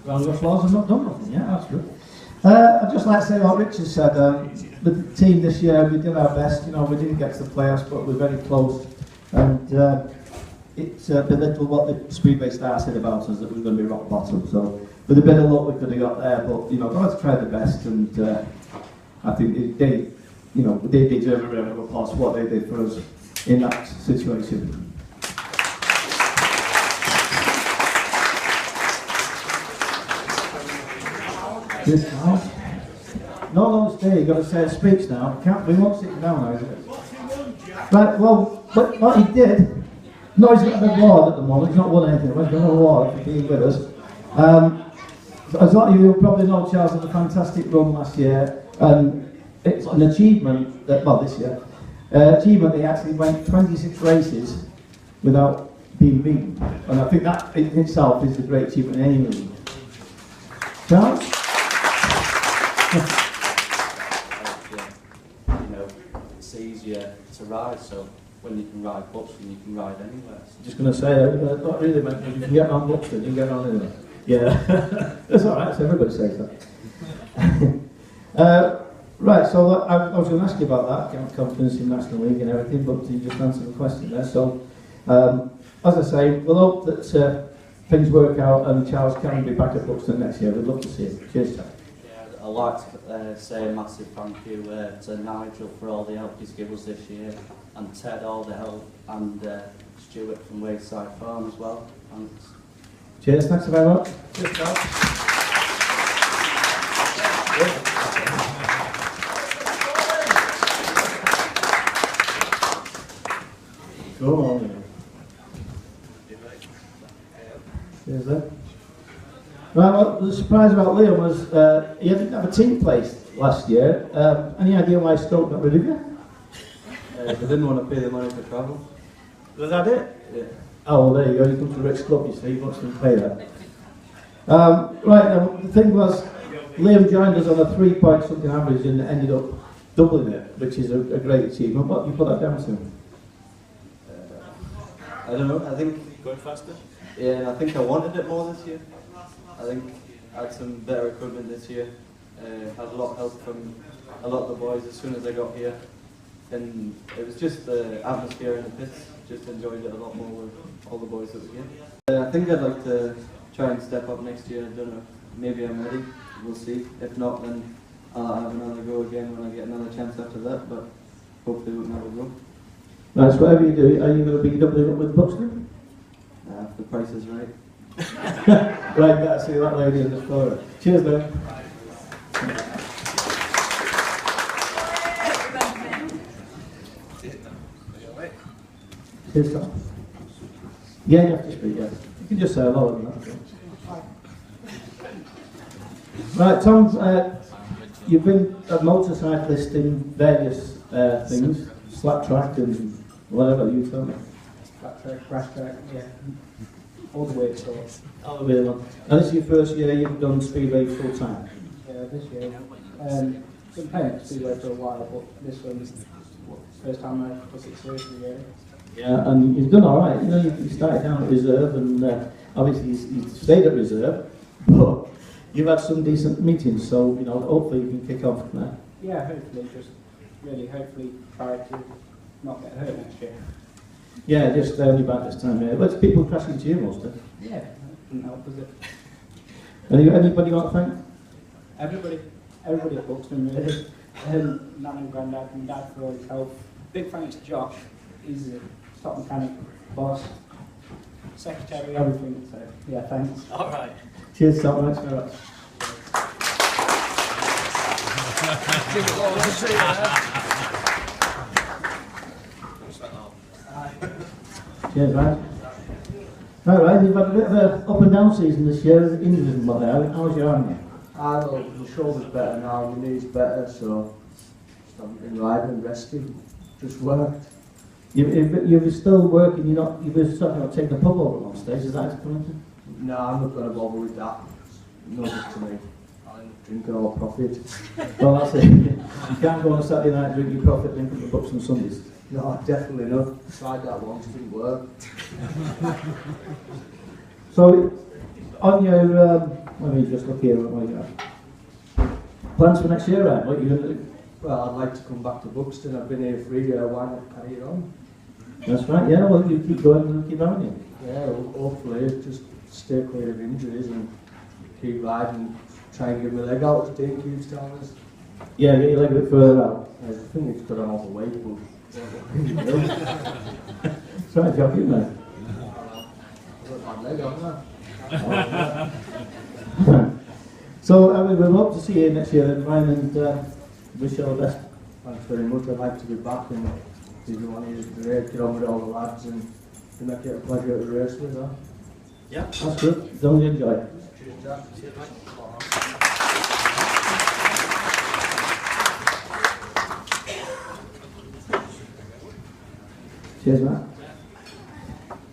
Round of applause, I've not done nothing yet, that's good. I'd just like to say what Richard said. With the team this year, we did our best. You know, we didn't get to the playoffs, but we're very close. And it's belittled what the Speedway Star said about us, that we were going to be rock bottom. So with a bit of luck, we could have got there. But you know, guys tried their best, and I think they deserve a round of applause for what they did for us in that situation. This now? No, stay. You've got to say a speech now. We won't sit down now, is it? Right, well, what he did, no, he's got an award at the moment. He's not won anything, but he's got an award for being with us. As a lot of you probably know, Charles had a fantastic run last year, and it's an achievement that, well, this year, achievement he actually went 26 races without being beaten. And I think that in itself is a great achievement in any league. Charles? It's easier to ride, so when you can ride Buxton, you can ride anywhere. So. Just going to say, not really, mate. You can get on Buxton, you can get on anywhere. Yeah, that's all right. So everybody says that. Right. So I was going to ask you about that, confidence in National League and everything, but you just answered the question there. So, as I say, we'll hope that things work out and Charles can be back at Buxton next year. We'd love to see him. Cheers, Charles. I'd like to say a massive thank you to Nigel for all the help he's given us this year, and Ted all the help, and Stuart from Wayside Farm as well. Thanks. Cheers, thanks very much. Cheers, Charles. Go on. Cheers, then. Right, well, the surprise about Liam was he didn't have a team place last year. Any idea why Stoke got rid of you? They didn't want to pay the money for travel. Was that it? Yeah. Oh, well, there you go. You come to the rich club, you see. He wants to pay that. Right, now, the thing was, Liam joined us on a 3-point something average and ended up doubling it, which is a great achievement. What do you put that down to? I don't know. I think going faster. Yeah, and I think I wanted it more this year. I think I had some better equipment this year. Had a lot of help from a lot of the boys as soon as I got here. And it was just the atmosphere in the pits. Just enjoyed it a lot more with all the boys that were here. I think I'd like to try and step up next year. I don't know. Maybe I'm ready. We'll see. If not, then I'll have another go again when I get another chance after that. But hopefully we'll never go. Right, so whatever you do, are you going to be doubling up with Buxton? If the price is right. Right, better see that lady in the photo. Cheers, then. Cheers, Tom. Yeah, you have to speak, yeah. You can just say hello and that. Right, Tom, you've been a motorcyclist in various things, slap track and whatever you tell me. Slap track, crash track, yeah. All the way to All the way along. And this is your first year you've done Speedway full time? Yeah, this year. Been playing at Speedway for a while, but this one's the first time I took it seriously, really. Yeah, and you've done all right. You know, you started down at reserve, and obviously you stayed at reserve, but you've had some decent meetings, so you know, hopefully you can kick off from there. Yeah, hopefully, hopefully try to not get hurt next year. Yeah, just only about this time. Yeah, but people crashing into you mostly. Yeah, that didn't help, does it? Anybody you want to thank? Everybody at Buxton, really. Nan and Grandad and Dad for all his help. Big thanks to Josh. He's a stock mechanic, boss, secretary, everything. So yeah, thanks. All right. Cheers, Tom. Thanks very much. Cheers, man. All right, you've had a bit of an up and down season this year, injuries and whatnot. How's your arm? Well, the shoulder's better now, my knee's better, so just haven't been riding, resting, just worked. You're still working, you were sort of taking the pub over at one stage, is that correct? No, I'm not going to bother with that. No good to me. I'm drinking all profit. Well, that's it. You can't go on a Saturday night drinking profit and drink the Buxton Sundays. No, definitely not. Tried that once, didn't work. So, on your Let me just look here at what you got. Plans for next year, right? What are you going to do? Well, I'd like to come back to Buxton. I've been here for a year. Why not carry it on? That's right, yeah, well, you keep going and keep having it. Yeah, hopefully just stay clear of injuries and keep riding. Try and give my leg out, as Dane keeps telling us. Yeah, get your leg a bit further out. I think it's got an awful weight, but Try to help you, mate. I've got my leg on there. So, we'll hope to see you next year then, Ryan, and wish you all the best. Thanks very much. I'd like to be back and if you want to get on with all the lads and make it a pleasure to race with, huh? Yeah. That's good. Don't enjoy. Cheers, Jack. Cheers, mate. Cheers, Matt.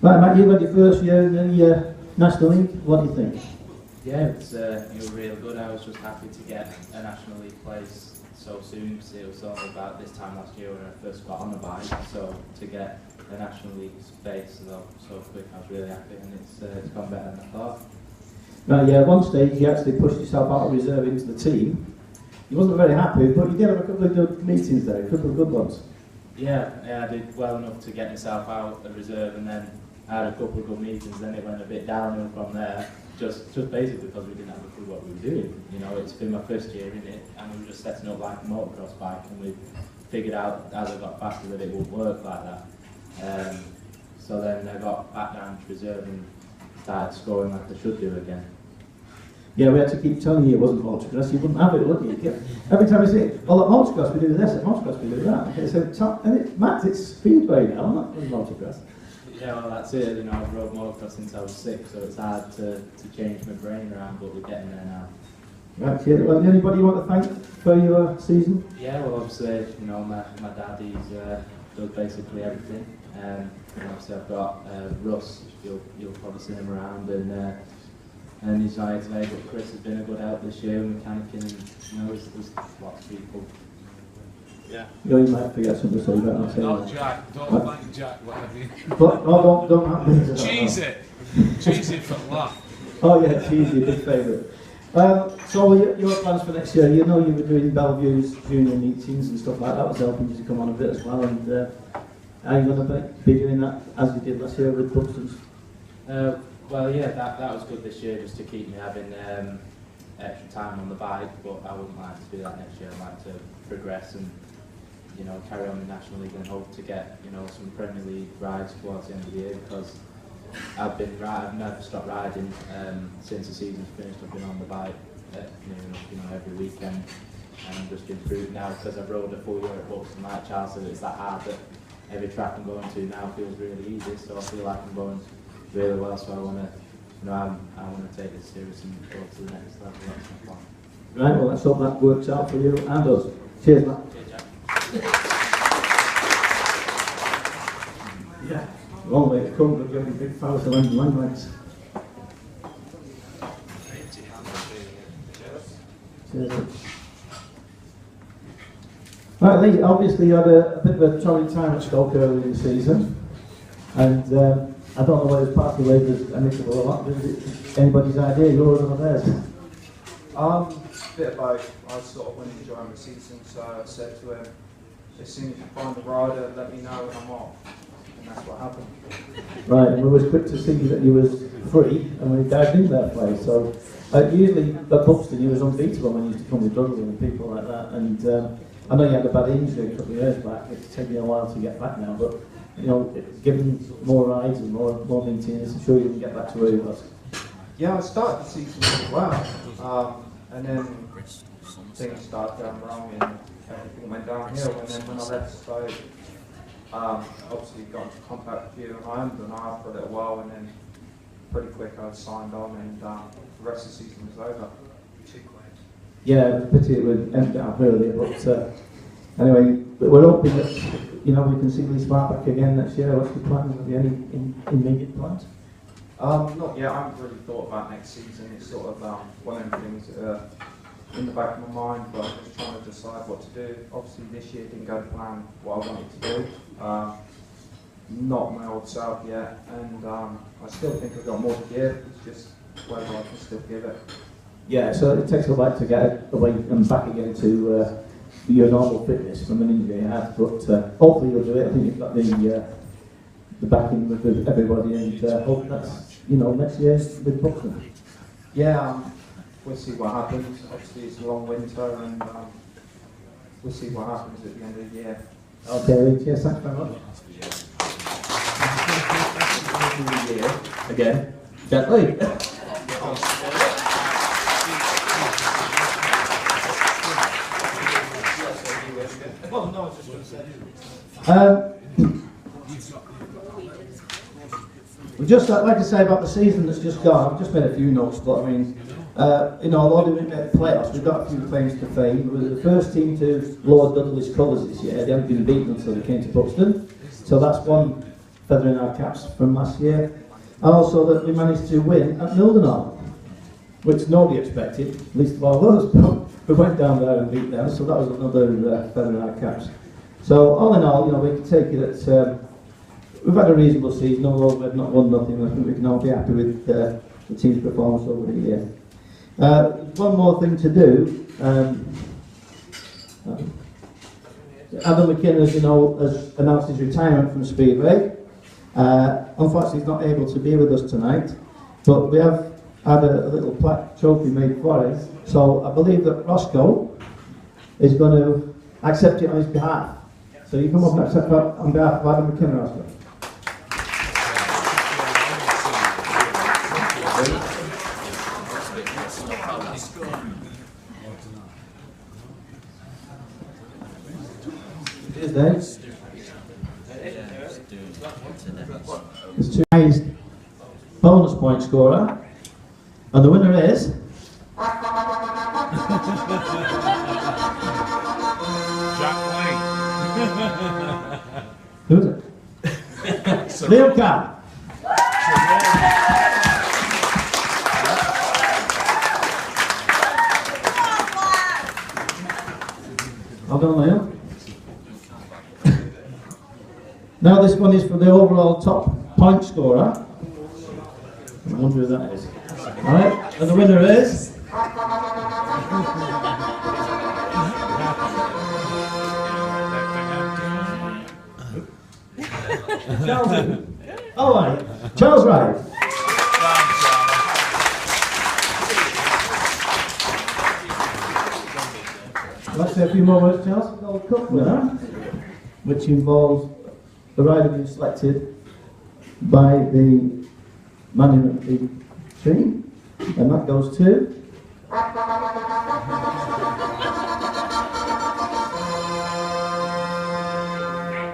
Right, Matt, you've had your first year in the National League. What do you think? Yeah, it was real good. I was just happy to get a National League place so soon, because it was only about this time last year when I first got on the bike. So to get a National League space so quick, I was really happy, and it's gone better than I thought. Right, yeah, at one stage you actually pushed yourself out of reserve into the team. You wasn't very happy, but you did have a couple of good meetings there, a couple of good ones. Yeah, I did well enough to get myself out of reserve, and then I had a couple of good meetings. Then it went a bit downhill from there, just basically because we didn't have a clue what we were doing. You know, it's been my first year in it, and we were just setting up like a motocross bike, and we figured out as I got faster that it wouldn't work like that. So then I got back down to reserve and started scoring like I should do again. Yeah, we had to keep telling you it wasn't motocross, you wouldn't have it, would you? Every time we say, oh, at motocross we do this, at motocross we do that. Okay, so, Matt, it's Speedway now, not motocross. Yeah, well that's it, you know, I've rode motocross since I was 6, so it's hard to change my brain around, but we're getting there now. Right, yeah. Well, anybody you want to thank for your season? Yeah, well obviously, you know, my dad, does basically everything. And obviously I've got Russ, you'll probably see him around, and he's not here today, but Chris has been a good help this year, mechanicking, and you know, there's lots of people. Yeah. You might forget something to say about that. No, Jack, don't thank Jack, whatever you. But, no, don't happen. Cheese it! Cheese it for the laugh. Oh yeah, cheesy, big favourite. So your plans for next year, you know you were doing Bellevue's junior meetings and stuff like that, was helping you to come on a bit as well, and are you going to be doing that as you did last year with Buxton's? Well, yeah, that was good this year, just to keep me having extra time on the bike, but I wouldn't like to do that next year. I'd like to progress and, you know, carry on in National League and hope to get, you know, some Premier League rides towards the end of the year, because I've never stopped riding since the season's finished. I've been on the bike you know, every weekend, and I'm just improved now because I've rode a full year at Buxton like Charles said. It's that hard that every track I'm going to now feels really easy, so I feel like I'm going really well, so I want to, you know, I want to take this serious and go to the next level. That's my plan. Right, well let's hope that works out for you and us. Cheers, Matt. Cheers, Jack. Yeah, long way to come, but you're getting big fellas and long legs. Cheers. Right, Lee, obviously you had a bit of a torrid time at Stoke early in the season, and I don't know whether it's partly laid as amicable or not, but is it anybody's idea, yours or theirs? Bit of both. I sort of went enjoying the season, so I said to him, as soon as you find the rider, let me know when I'm off. And that's what happened. Right, and we was quick to see that you was free, and we dived into that place. So usually at Buxton you was unbeatable when you used to come with Dudley and people like that. And I know you had a bad injury a couple of years back. It's taken you a while to get back now, but you know, given more rides and more meetings, I'm sure you can get back to where you was. Yeah, I started the season really well, and then things started going wrong and everything went downhill. And then when I left Stoke, obviously got into contact with you, and I haven't done that for a little while, and then pretty quick I was signed on, and the rest of the season was over. Yeah, it's a pity it would end up earlier, but anyway, we're hoping that, you know, we can see Lee Smart back again next year. What's the plan? Have you any immediate plans? Not yet. I haven't really thought about next season. It's sort of one of the things that are in the back of my mind, but I'm just trying to decide what to do. Obviously this year didn't go to plan what I wanted to do. Not my old self yet, and I still think I've got more to give. It's just whether I can still give it. Yeah, so it takes a while to get away and back again to your normal fitness from an injury you had, but hopefully you'll do it. I think you've got the backing with everybody, and hope that's, you know, next year with Buxton. Yeah, we'll see what happens. Obviously, it's a long winter, and we'll see what happens at the end of the year. Okay, yes, thanks very much. Again, gently. Just like to say about the season that's just gone, I've just made a few notes, but I mean, you know, although we didn't make the playoffs, we've got a few claims to fame. We were the first team to lower Dudley's colours this year. They haven't been beaten until they came to Buxton, so that's one feather in our caps from last year. And also that we managed to win at Mildenhall, which nobody expected, least of all us, but we went down there and beat them, so that was another feather in our caps. So all in all, you know, we can take it that we've had a reasonable season, although we've not won nothing. I think we can all be happy with the team's performance over the year. One more thing to do. Adam McKinnon, as you know, has announced his retirement from Speedway. Unfortunately, he's not able to be with us tonight, but we have had a little plaque trophy made for him. So I believe that Roscoe is going to accept it on his behalf. So you come up and accept that on behalf of Adam McKinnon, Roscoe. Cheers, Dave. There's two highest bonus point scorer, and the winner is Jack White. who is it? Liam Carr. Well done, Liam. Now this one is for the overall top point scorer. I wonder who that is. Alright, and the winner is Charles. Oh, right. Charles Wright. Let's say a few more words, Charles. The Gold Cup winner, which involves the rider being selected by the man in the tree, and that goes to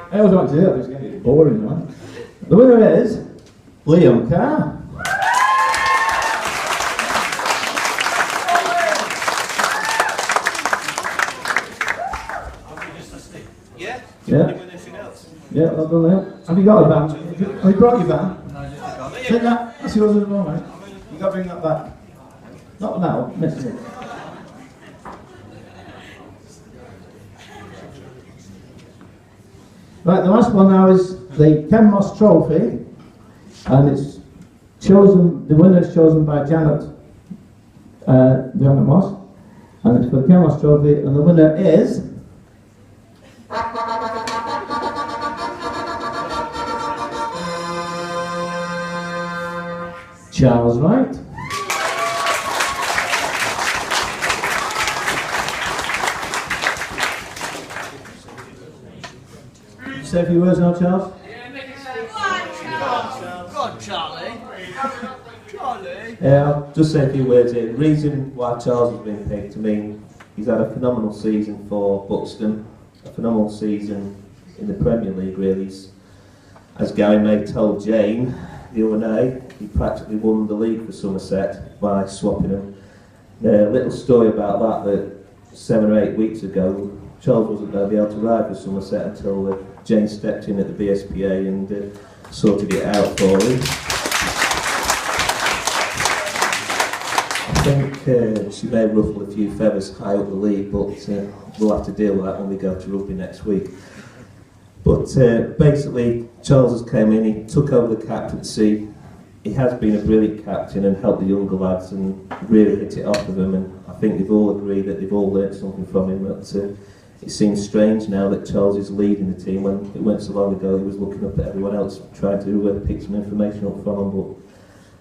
I always want to do that, but it's getting boring now. The winner is Liam Carr. Yeah. Yeah, well done, Liam. Have you got a van? Have you brought your van? Take that. That's yours as well, mate. You got to bring that back. Not now, next year. Right, the last one now is the Ken Moss Trophy, and it's chosen. The winner is chosen by Janet Moss, and it's for the Ken Moss Trophy, and the winner is Charles Wright. Say a few words now, Charles. Go on, Charlie. Charlie. Yeah, I'll just say a few words here. The reason why Charles has been picked, I mean, he's had a phenomenal season for Buxton, a phenomenal season in the Premier League, really. As Gary May told Jane the other day, he practically won the league for Somerset by swapping them. A little story about that 7 or 8 weeks ago, Charles wasn't going to be able to ride for Somerset until Jane stepped in at the BSPA and sorted it out for him. I think she may ruffle a few feathers high up the league, but we'll have to deal with that when we go to rugby next week. But basically, Charles has came in, he took over the captaincy he has been a brilliant captain and helped the younger lads and really hit it off with them, and I think they've all agreed that they've all learnt something from him. But it seems strange now that Charles is leading the team when it weren't so long ago he was looking up at everyone else trying to pick some information up from him. But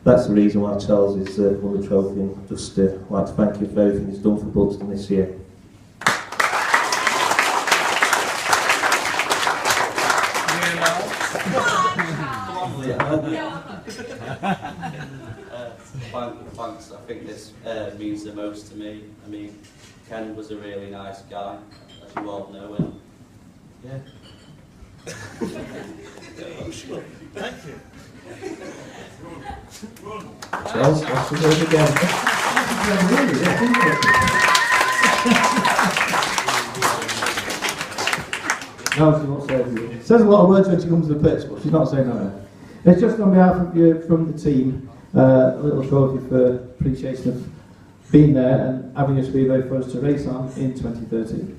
that's the reason why Charles is won the trophy, and just like to thank him for everything he's done for Buxton this year. Thanks. I think this means the most to me. I mean, Ken was a really nice guy, as you all know, and yeah. Thank you. Charles, what's the word again? No, she won't say anything. She says a lot of words when she comes to the pitch, but she's not saying that. It's just on behalf of you, from the team, a little trophy for appreciation of being there and having a speedway for us to race on in 2013.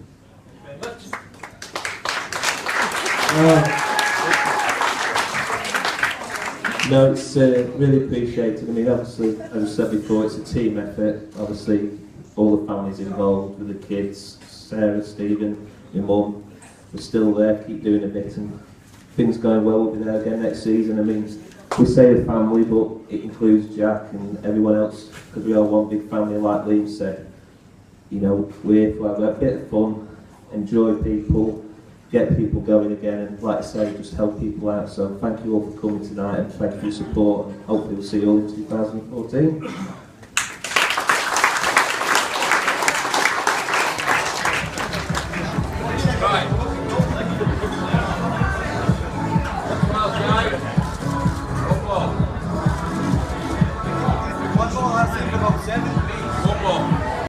No, it's really appreciated. I mean, obviously, as I said before, it's a team effort. Obviously, all the families involved with the kids, Sarah, Stephen, my mum, we're still there, keep doing a bit, and things going well. We'll be there again next season. I mean, we say the family, but it includes Jack and everyone else, because we are one big family, like Liam said. You know, we're here to have a bit of fun, enjoy people, get people going again, and like I say, just help people out. So thank you all for coming tonight, and thank you for your support, and hopefully we'll see you all in 2014. One more, I think about 7 feet. One more.